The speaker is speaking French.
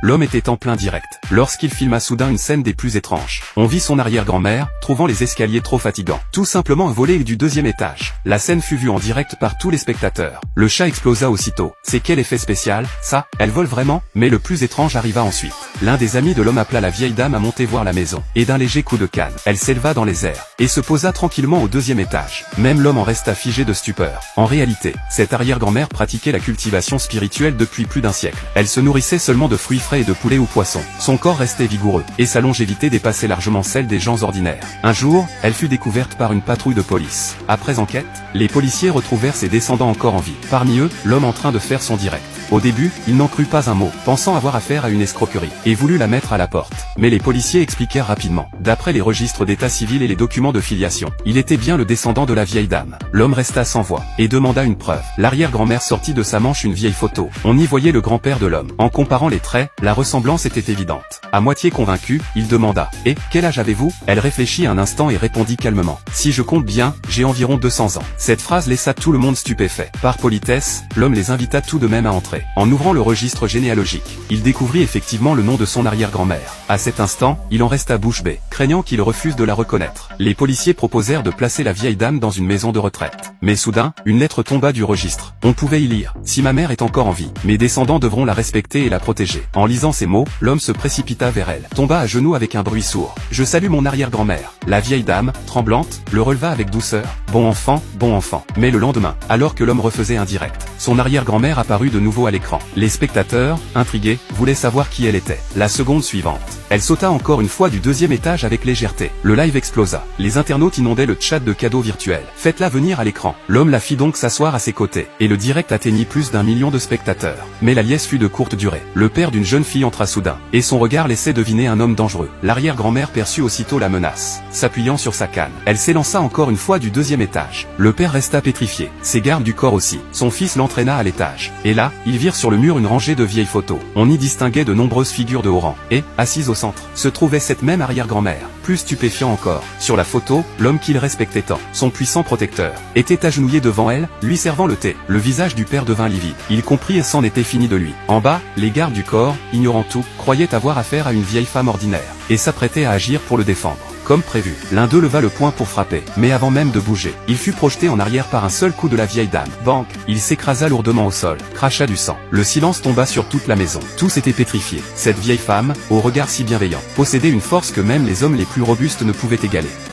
l'homme était en plein direct, lorsqu'il filma soudain une scène des plus étranges. On vit son arrière-grand-mère, trouvant les escaliers trop fatigants. Tout simplement un volet du deuxième étage. La scène fut vue en direct par tous les spectateurs. Le chat explosa aussitôt. C'est quel effet spécial, ça? Elle vole vraiment? Mais le plus étrange arriva ensuite. L'un des amis de l'homme appela la vieille dame à monter voir la maison, et d'un léger coup de canne, elle s'éleva dans les airs, et se posa tranquillement au deuxième étage. Même l'homme en resta figé de stupeur. En réalité, cette arrière-grand-mère pratiquait la cultivation spirituelle depuis plus d'un siècle. Elle se nourrissait seulement de fruits frais et de poulet ou poissons. Son corps restait vigoureux, et sa longévité dépassait largement celle des gens ordinaires. Un jour, elle fut découverte par une patrouille de police. Après enquête, les policiers retrouvèrent ses descendants encore en vie. Parmi eux, l'homme en train de faire son direct. Au début, il n'en crut pas un mot, pensant avoir affaire à une escroquerie, et voulut la mettre à la porte. Mais les policiers expliquèrent rapidement, d'après les registres d'état civil et les documents de filiation, il était bien le descendant de la vieille dame. L'homme resta sans voix, et demanda une preuve. L'arrière-grand-mère sortit de sa manche une vieille photo. On y voyait le grand-père de l'homme. En comparant les traits, la ressemblance était évidente. À moitié convaincu, il demanda, « Et, quel âge avez-vous » Elle réfléchit un instant et répondit calmement, « Si je compte bien, j'ai environ 200 ans. » Cette phrase laissa tout le monde stupéfait. Par politesse, l'homme les invita tout de même à entrer. En ouvrant le registre généalogique, il découvrit effectivement le nom de son arrière-grand-mère. À cet instant, il en resta bouche bée, craignant qu'il refuse de la reconnaître. Les policiers proposèrent de placer la vieille dame dans une maison de retraite. Mais soudain, une lettre tomba du registre. On pouvait y lire, « Si ma mère est encore en vie, mes descendants devront la respecter et la protéger. » En lisant ces mots, l'homme se précipita vers elle, tomba à genoux avec un bruit sourd. « Je salue mon arrière-grand-mère. » La vieille dame, tremblante, le releva avec douceur. « Bon enfant, bon enfant. » Mais le lendemain, alors que l'homme refaisait un direct, son arrière-grand-mère apparut de nouveau à l'écran. Les spectateurs, intrigués, voulaient savoir qui elle était. La seconde suivante, elle sauta encore une fois du deuxième étage avec légèreté. Le live explosa. Les internautes inondaient le chat de cadeaux virtuels. Faites-la venir à l'écran. L'homme la fit donc s'asseoir à ses côtés, et le direct atteignit plus d'1 million de spectateurs. Mais la liesse fut de courte durée. Le père d'une jeune fille entra soudain, et son regard laissait deviner un homme dangereux. L'arrière-grand-mère perçut aussitôt la menace. S'appuyant sur sa canne, elle s'élança encore une fois du deuxième étage. Le père resta pétrifié, ses gardes du corps aussi. Son fils l'entraîna à l'étage. Et là, ils virent sur le mur une rangée de vieilles photos. On y distinguait de nombreuses figures de haut rang, et, assise au centre, se trouvait cette même arrière-grand-mère. Plus stupéfiant encore, sur la photo, l'homme qu'il respectait tant, son puissant protecteur, était agenouillé devant elle, lui servant le thé. Le visage du père devint livide. Il comprit et c'en était fini de lui. En bas, les gardes du corps, ignorant tout, croyaient avoir affaire à une vieille femme ordinaire, et s'apprêtaient à agir pour le défendre. Comme prévu, l'un d'eux leva le poing pour frapper, mais avant même de bouger, il fut projeté en arrière par un seul coup de la vieille dame. Banc, il s'écrasa lourdement au sol, cracha du sang. Le silence tomba sur toute la maison. Tous étaient pétrifiés. Cette vieille femme, au regard si bienveillant, possédait une force que même les hommes les plus robustes ne pouvaient égaler.